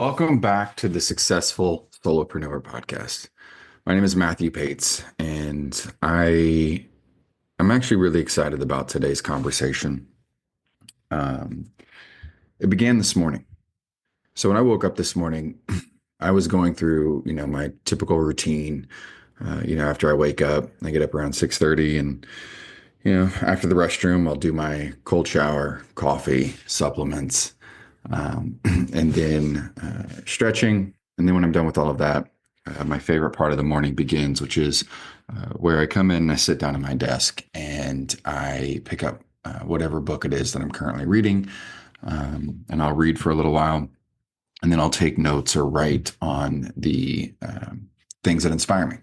Welcome back to the Successful Solopreneur podcast. My name is Matthew Pates, and I'm actually really excited about today's conversation. Um, it began this morning. So when I woke up this morning, I was going through, my typical routine. After I wake up, I get up around 6:30, and after the restroom, I'll do my cold shower, coffee, supplements, and then stretching. And then when I'm done with all of that, my favorite part of the morning begins, which is where I come in and I sit down at my desk and I pick up whatever book it is that I'm currently reading. And I'll read for a little while, and then I'll take notes or write on the things that inspire me.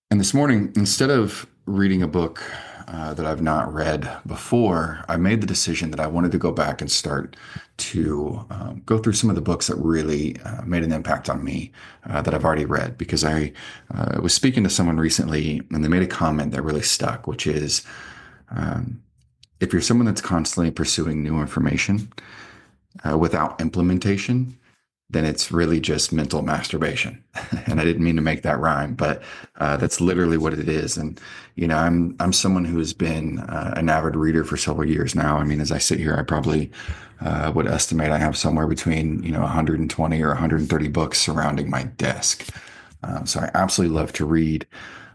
And this morning, instead of reading a book that I've not read before, I made the decision that I wanted to go back and start to go through some of the books that really made an impact on me that I've already read. Because I was speaking to someone recently, and they made a comment that really stuck, which is if you're someone that's constantly pursuing new information without implementation, then it's really just mental masturbation. And I didn't mean to make that rhyme, but that's literally what it is. And I'm someone who has been an avid reader for several years now. I mean, as I sit here, I probably would estimate I have somewhere between 120 or 130 books surrounding my desk. So I absolutely love to read.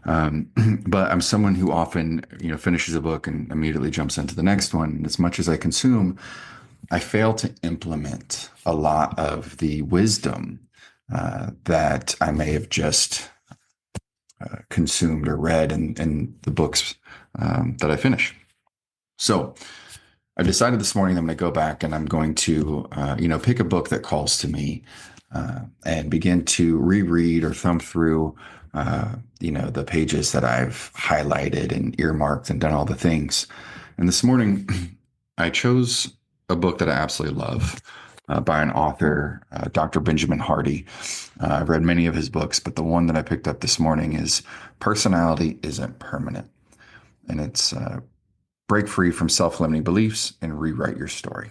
But I'm someone who often finishes a book and immediately jumps into the next one. And as much as I consume, I fail to implement a lot of the wisdom that I may have just consumed or read in the books that I finish. So I decided this morning that I'm going to go back and I'm going to, pick a book that calls to me and begin to reread or thumb through, the pages that I've highlighted and earmarked and done all the things. And this morning, I chose a book that I absolutely love by an author, Dr. Benjamin Hardy. I've read many of his books, but the one that I picked up this morning is Personality Isn't Permanent. And it's Break Free from Self-Limiting Beliefs and Rewrite Your Story.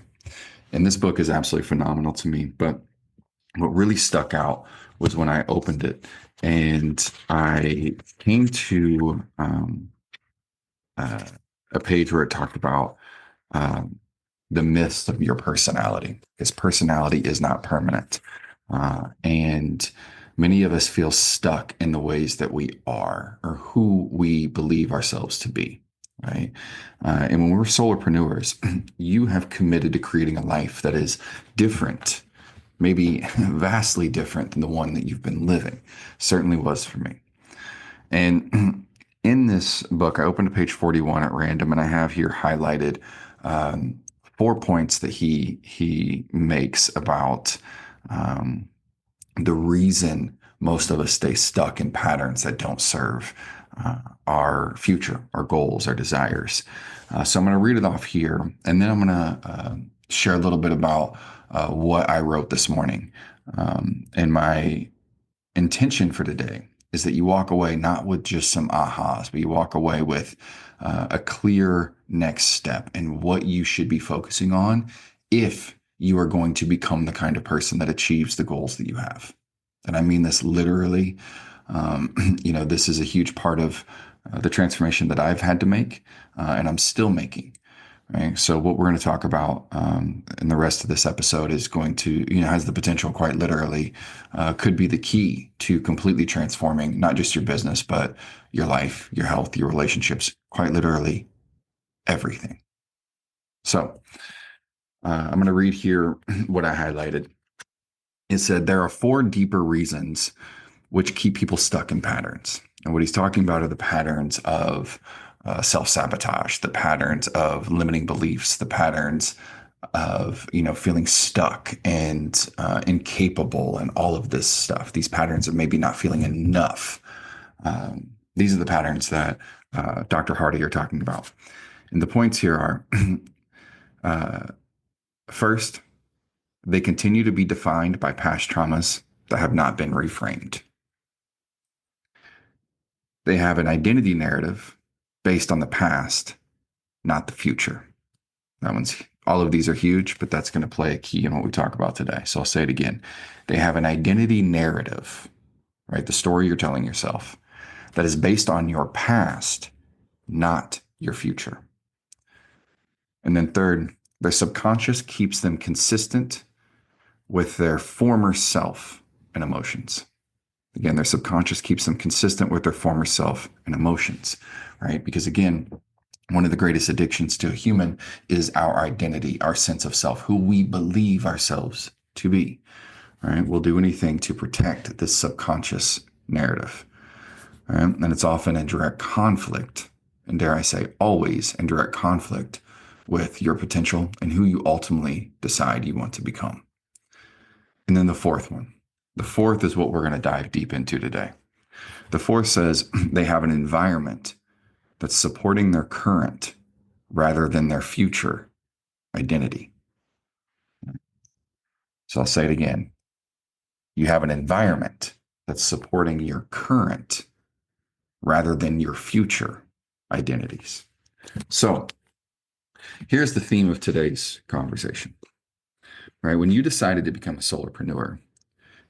And this book is absolutely phenomenal to me. But what really stuck out was when I opened it and I came to a page where it talked about the myths of your personality, because personality is not permanent. And many of us feel stuck in the ways that we are or who we believe ourselves to be, right? And when we're solopreneurs, you have committed to creating a life that is different, maybe vastly different than the one that you've been living. Certainly was for me. And in this book, I opened to page 41 at random, and I have here highlighted 4 points that he makes about the reason most of us stay stuck in patterns that don't serve our future, our goals, our desires. So I'm going to read it off here, and then I'm going to share a little bit about what I wrote this morning. And my intention for today is that you walk away not with just some ahas, but you walk away with a clear next step and what you should be focusing on if you are going to become the kind of person that achieves the goals that you have. And I mean this literally. This is a huge part of the transformation that I've had to make and I'm still making. Right. So what we're going to talk about in the rest of this episode is going to, has the potential quite literally, could be the key to completely transforming not just your business, but your life, your health, your relationships, quite literally everything. So I'm going to read here what I highlighted. It said, there are 4 deeper reasons which keep people stuck in patterns. And what he's talking about are the patterns of self-sabotage, the patterns of limiting beliefs, the patterns of, feeling stuck and incapable and all of this stuff, these patterns of maybe not feeling enough. These are the patterns that Dr. Hardy are talking about. And the points here are, first, they continue to be defined by past traumas that have not been reframed. They have an identity narrative based on the past, not the future. That one's all of these are huge, but that's going to play a key in what we talk about today. So I'll say it again. They have an identity narrative, right? The story you're telling yourself that is based on your past, not your future. And then third, their subconscious keeps them consistent with their former self and emotions. Again, their subconscious keeps them consistent with their former self and emotions, right? Because again, one of the greatest addictions to a human is our identity, our sense of self, who we believe ourselves to be, right? We'll do anything to protect this subconscious narrative, right? And it's often in direct conflict, and dare I say, always in direct conflict with your potential and who you ultimately decide you want to become. And then the fourth one. The fourth is what we're going to dive deep into today. The fourth says they have an environment that's supporting their current rather than their future identity. So I'll say it again. You have an environment that's supporting your current rather than your future identities. So here's the theme of today's conversation, right? When you decided to become a solopreneur,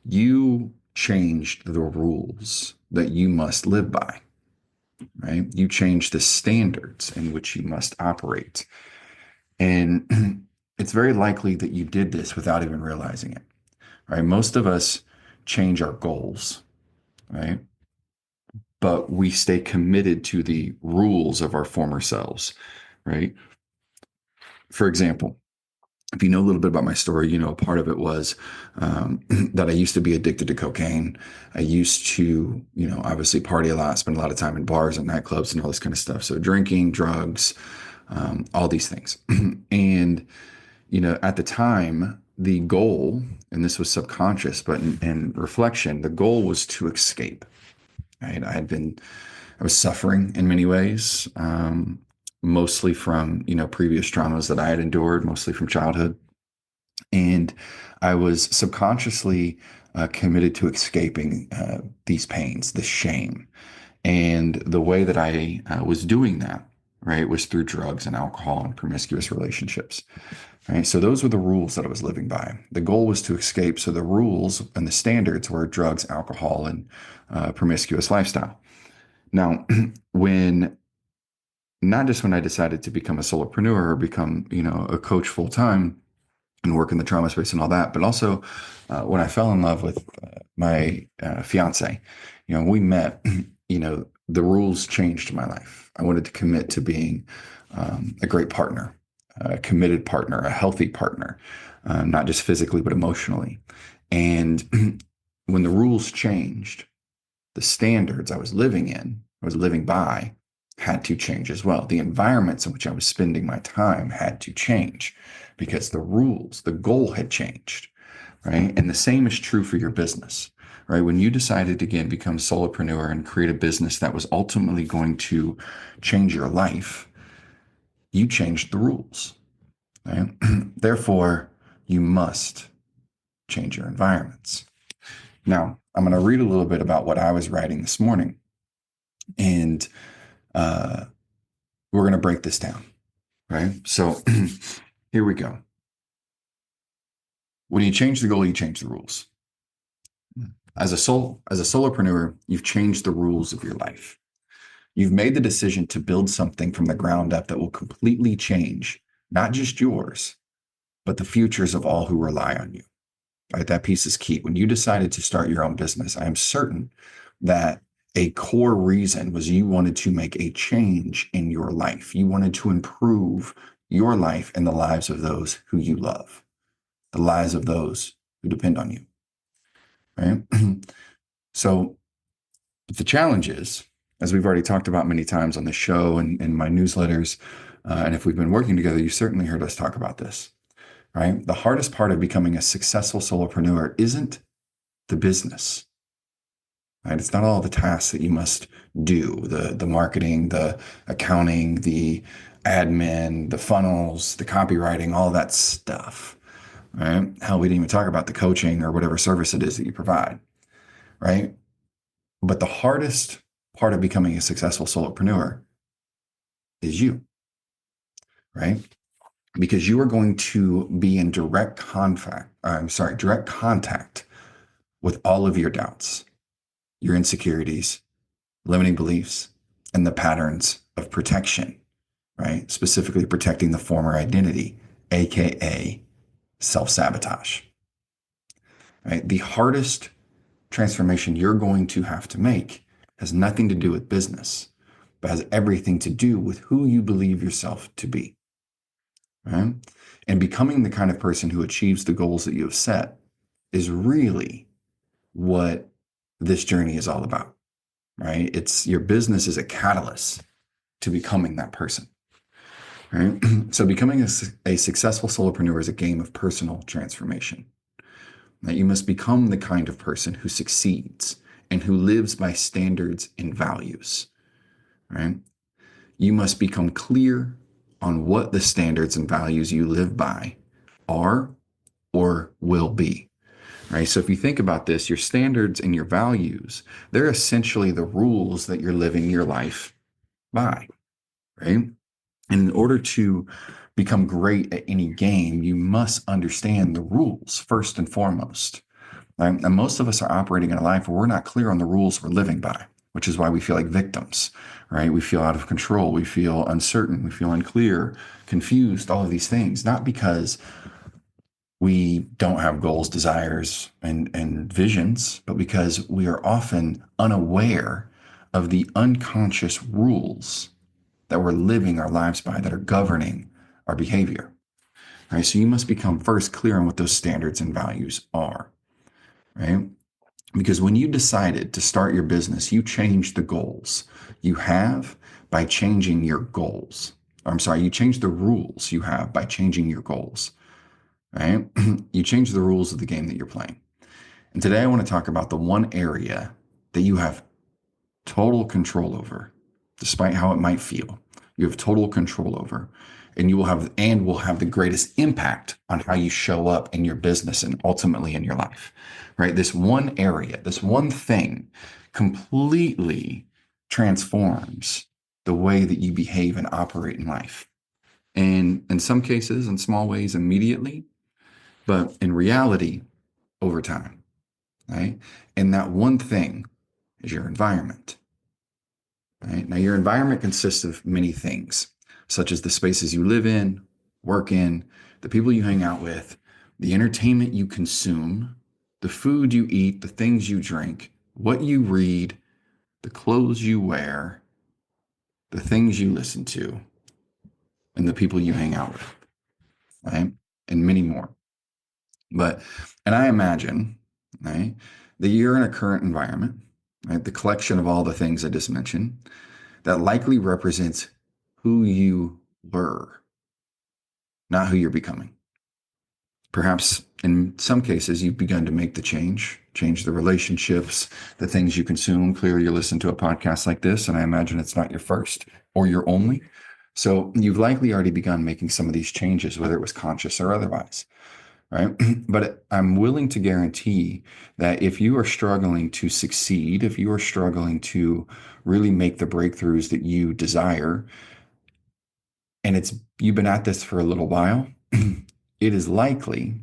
you changed the rules that you must live by, right? You changed the standards in which you must operate. And it's very likely that you did this without even realizing it, right? Most of us change our goals, right? But we stay committed to the rules of our former selves, right? For example, if you know a little bit about my story, you know, part of it was that I used to be addicted to cocaine. I used to, you know, obviously party a lot, spend a lot of time in bars and nightclubs and all this kind of stuff. So drinking, drugs, all these things. And, you know, at the time, the goal, and this was subconscious, but in reflection, the goal was to escape. Right? I was suffering in many ways, mostly from, you know, previous traumas that I had endured, mostly from childhood. And I was subconsciously committed to escaping these pains, the shame. And the way that I was doing that, right, was through drugs and alcohol and promiscuous relationships. Right. So those were the rules that I was living by. The goal was to escape. So the rules and the standards were drugs, alcohol, and promiscuous lifestyle. Now, when not just when I decided to become a solopreneur or become, you know, a coach full time and work in the trauma space and all that, but also when I fell in love with my fiance, you know, we met, you know, the rules changed my life. I wanted to commit to being a great partner, a committed partner, a healthy partner, not just physically, but emotionally. And when the rules changed, the standards I was living in, I was living by, had to change as well. The environments in which I was spending my time had to change because the rules, the goal had changed, right? And the same is true for your business, right? When you decided to, again, become a solopreneur and create a business that was ultimately going to change your life, you changed the rules, right? Therefore, you must change your environments. Now, I'm going to read a little bit about what I was writing this morning, and we're going to break this down, right? So here we go. When you change the goal, you change the rules. As a solopreneur, you've changed the rules of your life. You've made the decision to build something from the ground up that will completely change not just yours, but the futures of all who rely on you. Right? That piece is key. When you decided to start your own business, I am certain that a core reason was you wanted to make a change in your life. You wanted to improve your life and the lives of those who you love, the lives of those who depend on you. Right? So the challenge is, as we've already talked about many times on the show and in my newsletters, and if we've been working together, you certainly heard us talk about this. Right? The hardest part of becoming a successful solopreneur isn't the business. Right? It's not all the tasks that you must do, the marketing, the accounting, the admin, the funnels, the copywriting, all that stuff. Right? Hell, we didn't even talk about the coaching or whatever service it is that you provide. Right? But the hardest part of becoming a successful solopreneur is you. Right? because you are going to be in direct contact with all of your doubts, your insecurities, limiting beliefs, and the patterns of protection, right? Specifically protecting the former identity, AKA self-sabotage, right? The hardest transformation you're going to have to make has nothing to do with business, but has everything to do with who you believe yourself to be, right? And becoming the kind of person who achieves the goals that you have set is really what this journey is all about, right? It's your business is a catalyst to becoming that person, right? So becoming a successful solopreneur is a game of personal transformation. That you must become the kind of person who succeeds and who lives by standards and values, right? You must become clear on what the standards and values you live by are or will be, right? So if you think about this, your standards and your values, they're essentially the rules that you're living your life by, right? And in order to become great at any game, you must understand the rules first and foremost. Right? And most of us are operating in a life where we're not clear on the rules we're living by, which is why we feel like victims, right? We feel out of control. We feel uncertain. We feel unclear, confused, all of these things, not because we don't have goals, desires, and visions, but because we are often unaware of the unconscious rules that we're living our lives by that are governing our behavior. Right? So you must become first clear on what those standards and values are, right? Because when you decided to start your business, you changed the goals you have by changing your goals. I'm sorry, you changed the rules you have by changing your goals, right? You change the rules of the game that you're playing. And today I want to talk about the one area that you have total control over, despite how it might feel. You have total control over, and will have the greatest impact on how you show up in your business and ultimately in your life, right? This one area, this one thing completely transforms the way that you behave and operate in life. And in some cases, in small ways, immediately, but in reality, over time, right? And that one thing is your environment. Right? Now, your environment consists of many things, such as the spaces you live in, work in, the people you hang out with, the entertainment you consume, the food you eat, the things you drink, what you read, the clothes you wear, the things you listen to, and the people you hang out with, right? And many more. And I imagine, right, that you're in a current environment, right? The collection of all the things I just mentioned that likely represents who you were, not who you're becoming. Perhaps in some cases, you've begun to make the change the relationships, the things you consume. Clearly, you listen to a podcast like this, and I imagine it's not your first or your only. So you've likely already begun making some of these changes, whether it was conscious or otherwise, right? But I'm willing to guarantee that if you are struggling to succeed, if you are struggling to really make the breakthroughs that you desire, and you've been at this for a little while, it is likely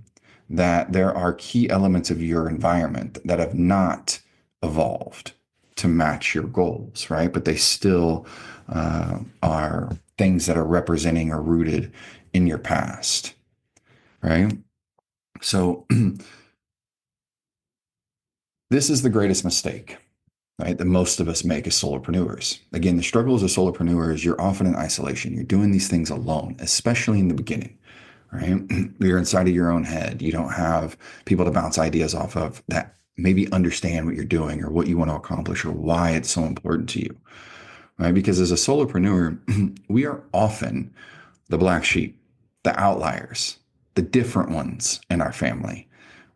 that there are key elements of your environment that have not evolved to match your goals, right? But they still are things that are representing or rooted in your past, right? So this is the greatest mistake, right, that most of us make as solopreneurs. Again, the struggle as a solopreneur is you're often in isolation. You're doing these things alone, especially in the beginning, right? You're inside of your own head. You don't have people to bounce ideas off of that maybe understand what you're doing or what you want to accomplish or why it's so important to you, right? Because as a solopreneur, we are often the black sheep, the outliers, the different ones in our family,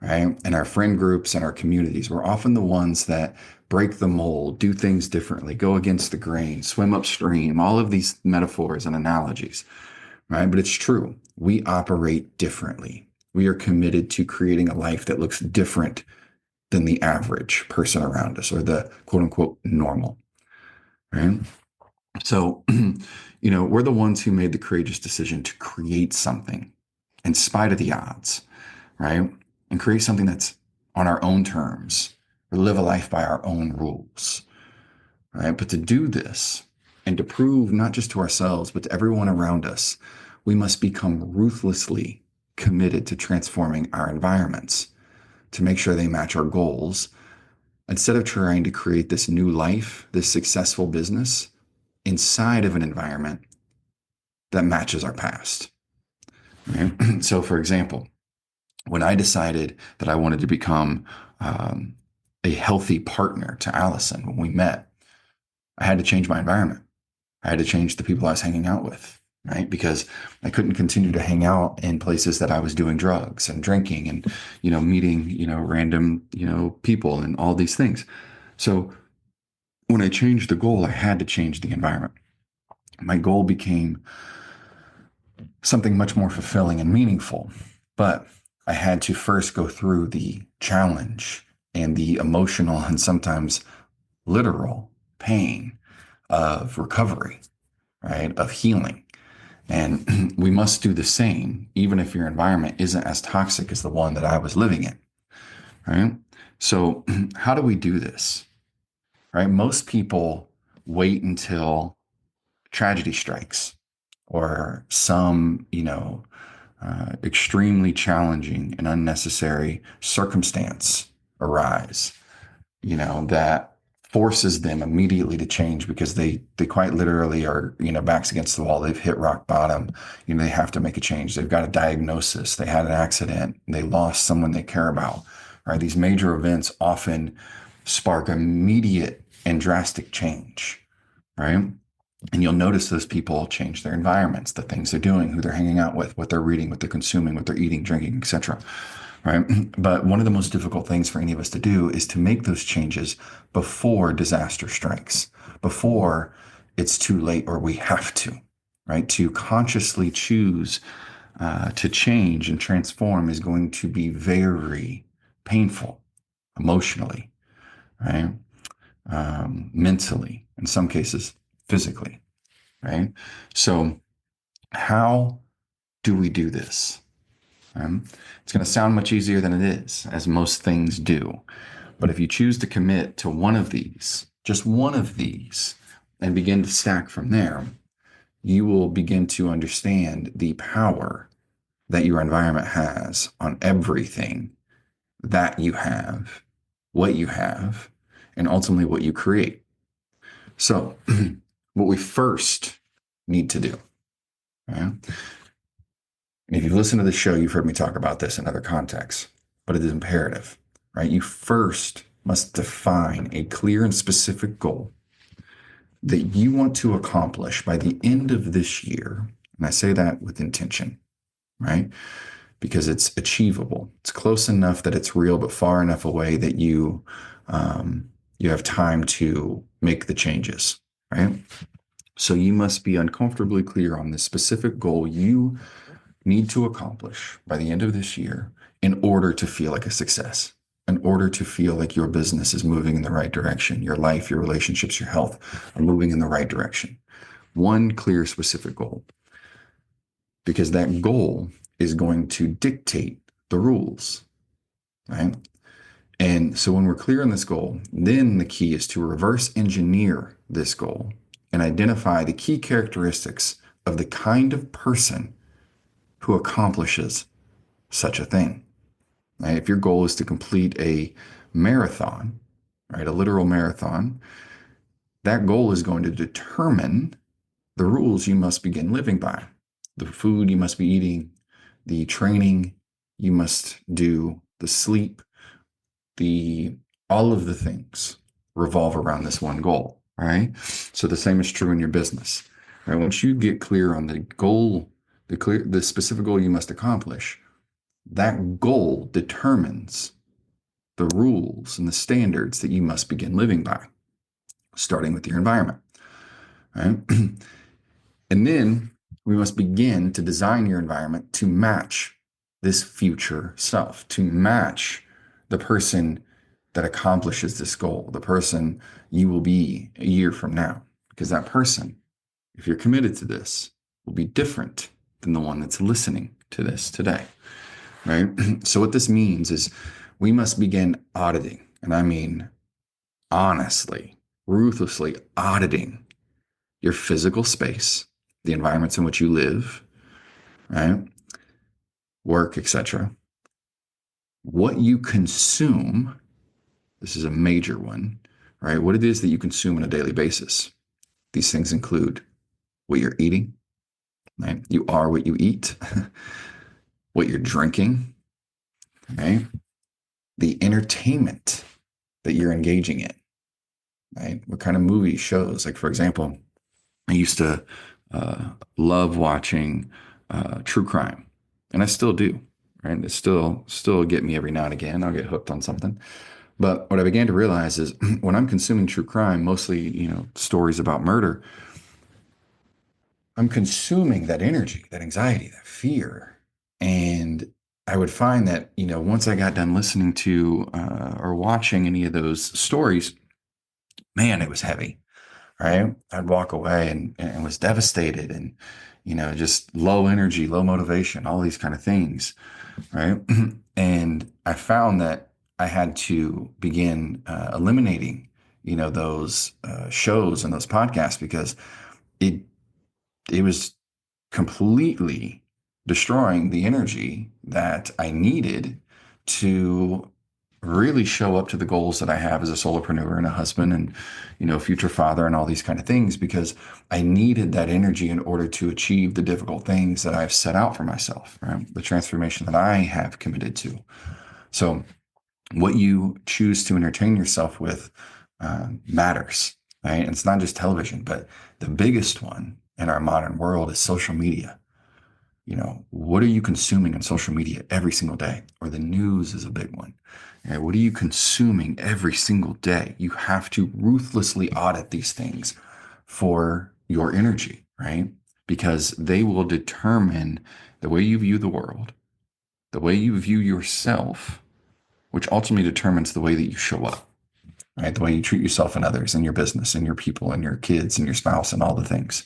right? In our friend groups and our communities, we're often the ones that break the mold, do things differently, go against the grain, swim upstream, all of these metaphors and analogies, right? But it's true. We operate differently. We are committed to creating a life that looks different than the average person around us or the quote unquote normal, right? So, we're the ones who made the courageous decision to create something in spite of the odds, right? And create something that's on our own terms, or live a life by our own rules, right? But to do this and to prove not just to ourselves, but to everyone around us, we must become ruthlessly committed to transforming our environments to make sure they match our goals instead of trying to create this new life, this successful business inside of an environment that matches our past. Right? So, for example, when I decided that I wanted to become um, a healthy partner to Allison when we met, I had to change my environment. I had to change the people I was hanging out with, right? Because I couldn't continue to hang out in places that I was doing drugs and drinking and, meeting, random, people and all these things. So when I changed the goal, I had to change the environment. My goal became something much more fulfilling and meaningful. But I had to first go through the challenge and the emotional and sometimes literal pain of recovery, right? Of healing. And we must do the same, even if your environment isn't as toxic as the one that I was living in, right? So, how do we do this, right? Most people wait until tragedy strikes or some, extremely challenging and unnecessary circumstance arise, that forces them immediately to change because they quite literally are, backs against the wall. They've hit rock bottom. They have to make a change. They've got a diagnosis. They had an accident. They lost someone they care about, right? These major events often spark immediate and drastic change, right? And you'll notice those people change their environments, the things they're doing, who they're hanging out with, what they're reading, what they're consuming, what they're eating, drinking, etc. Right? But one of the most difficult things for any of us to do is to make those changes before disaster strikes, before it's too late or we have to, right? To consciously choose to change and transform is going to be very painful emotionally, right? Mentally, in some cases, physically, right? So, how do we do this? It's going to sound much easier than it is, as most things do. But if you choose to commit to one of these, just one of these, and begin to stack from there, you will begin to understand the power that your environment has on everything that you have, what you have, and ultimately what you create. So, what we first need to do, right? And if you've listened to the show, you've heard me talk about this in other contexts, but it is imperative, right? You first must define a clear and specific goal that you want to accomplish by the end of this year. And I say that with intention, right? Because it's achievable. It's close enough that it's real, but far enough away that you have time to make the changes, right? So you must be uncomfortably clear on the specific goal you need to accomplish by the end of this year in order to feel like a success, in order to feel like your business is moving in the right direction, your life, your relationships, your health are moving in the right direction. One clear, specific goal, because that goal is going to dictate the rules, right? And so when we're clear on this goal, then the key is to reverse engineer this goal and identify the key characteristics of the kind of person who accomplishes such a thing. Right? If your goal is to complete a marathon, right, a literal marathon, that goal is going to determine the rules you must begin living by, the food you must be eating, the training you must do, the sleep, the all of the things revolve around this one goal, right? So the same is true in your business. Right? Once you get clear on the goal, the specific goal you must accomplish, that goal determines the rules and the standards that you must begin living by, starting with your environment. Right? And then we must begin to design your environment to match this future self, to match the person that accomplishes this goal, the person you will be a year from now, because that person if you're committed to this, will be different than the one that's listening to this today, right? So what this means is we must begin auditing, and I mean honestly, ruthlessly auditing your physical space, the environments in which you live, right? Work, etc. What you consume, this is a major one, right? What it is that you consume on a daily basis. These things include what you're eating, right? You are what you eat, what you're drinking, right? The entertainment that you're engaging in, right? What kind of movies, shows? Like, for example, I used to love watching true crime, and I still do, right? It still get me every now and again. I'll get hooked on something. But what I began to realize is when I'm consuming true crime, mostly, stories about murder, I'm consuming that energy, that anxiety, that fear. And I would find that, once I got done listening to or watching any of those stories, man, it was heavy, right? I'd walk away and was devastated and, just low energy, low motivation, all these kind of things, right? And I found that I had to begin eliminating, those shows and those podcasts because it it was completely destroying the energy that I needed to really show up to the goals that I have as a solopreneur and a husband and, future father and all these kind of things, because I needed that energy in order to achieve the difficult things that I've set out for myself, right? The transformation that I have committed to. So what you choose to entertain yourself with matters, right? And it's not just television, but the biggest one in our modern world is social media. What are you consuming on social media every single day? Or the news is a big one. Right? What are you consuming every single day? You have to ruthlessly audit these things for your energy, right? Because they will determine the way you view the world, the way you view yourself, which ultimately determines the way that you show up, right? The way you treat yourself and others and your business and your people and your kids and your spouse and all the things,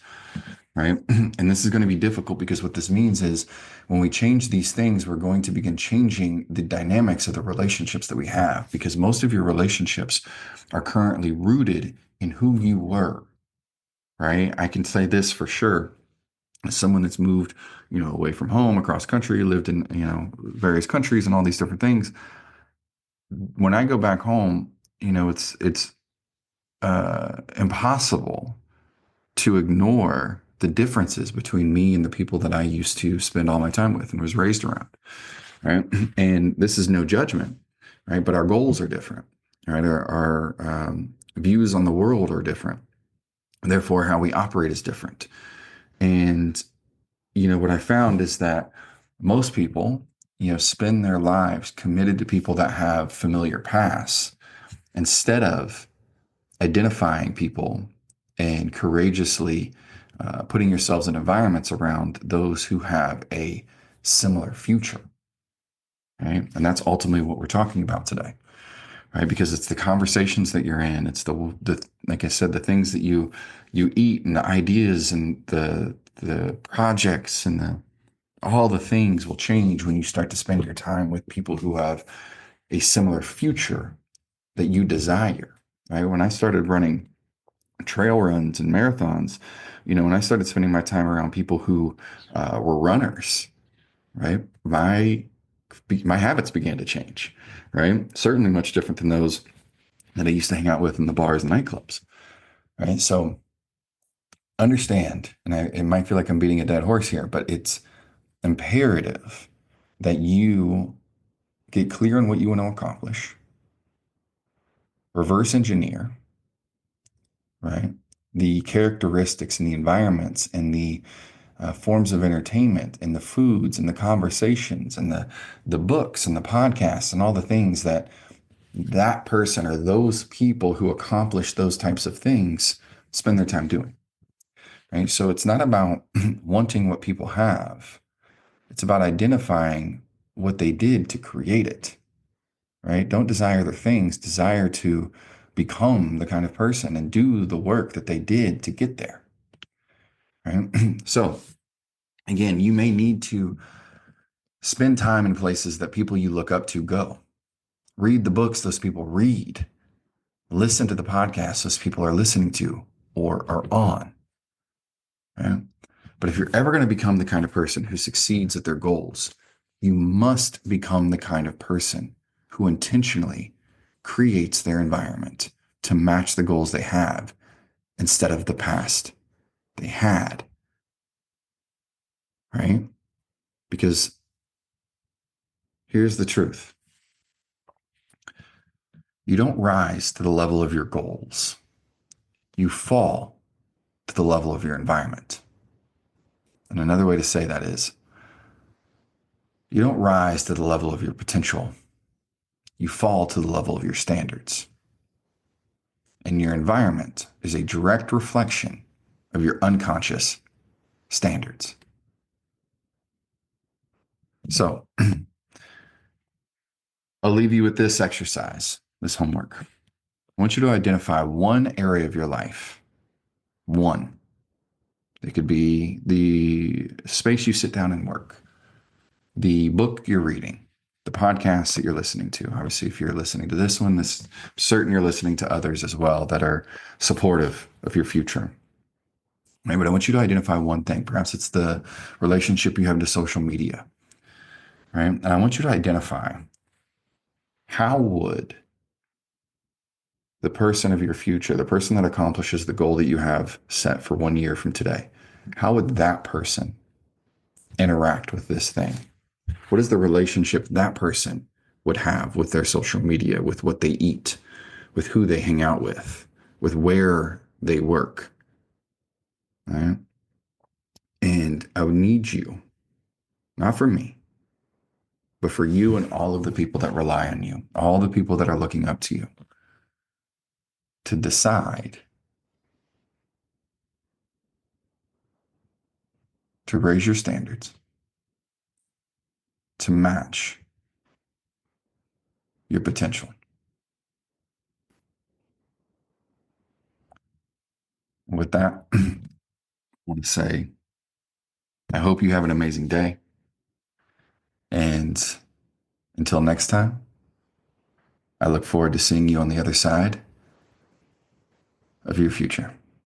right? And this is going to be difficult because what this means is when we change these things, we're going to begin changing the dynamics of the relationships that we have, because most of your relationships are currently rooted in who you were, right? I can say this for sure. As someone that's moved, away from home, across country, lived in, various countries and all these different things. When I go back home, it's impossible to ignore the differences between me and the people that I used to spend all my time with and was raised around, right? And this is no judgment, right? But our goals are different, right? Our views on the world are different. Therefore, how we operate is different. And, what I found is that most people, spend their lives committed to people that have familiar pasts instead of identifying people and courageously putting yourselves in environments around those who have a similar future, right? And that's ultimately what we're talking about today, right? Because it's the conversations that you're in, it's the like I said, the things that you eat and the ideas and the projects and all the things will change when you start to spend your time with people who have a similar future that you desire, right? When I started running trail runs and marathons, when I started spending my time around people who were runners, right, my habits began to change, right? Certainly much different than those that I used to hang out with in the bars and nightclubs, right? So understand, and it might feel like I'm beating a dead horse here, but it's imperative that you get clear on what you want to accomplish, reverse engineer, right? The characteristics and the environments and the forms of entertainment and the foods and the conversations and the books and the podcasts and all the things that person or those people who accomplish those types of things spend their time doing, right? So it's not about wanting what people have. It's about identifying what they did to create it, right? Don't desire their things, desire to become the kind of person and do the work that they did to get there. right? So again, you may need to spend time in places that people you look up to go. Read the books those people read. Listen to the podcasts those people are listening to or are on. Right? But if you're ever going to become the kind of person who succeeds at their goals, you must become the kind of person who intentionally creates their environment to match the goals they have instead of the past they had, right? Because here's the truth. You don't rise to the level of your goals. You fall to the level of your environment. And another way to say that is, you don't rise to the level of your potential. You fall to the level of your standards. And your environment is a direct reflection of your unconscious standards. So I'll leave you with this exercise, this homework. I want you to identify one area of your life. One. It could be the space you sit down and work, the book you're reading, the podcasts that you're listening to. Obviously, if you're listening to this one, I'm certain you're listening to others as well that are supportive of your future. Right? But I want you to identify one thing. Perhaps it's the relationship you have to social media. Right? And I want you to identify, how would the person of your future, the person that accomplishes the goal that you have set for 1 year from today, how would that person interact with this thing? What is the relationship that person would have with their social media, with what they eat, with who they hang out with where they work? Right? And I would need you, not for me, but for you and all of the people that rely on you, all the people that are looking up to you, to decide to raise your standards to match your potential. With that, I want to say, I hope you have an amazing day. And until next time, I look forward to seeing you on the other side of your future.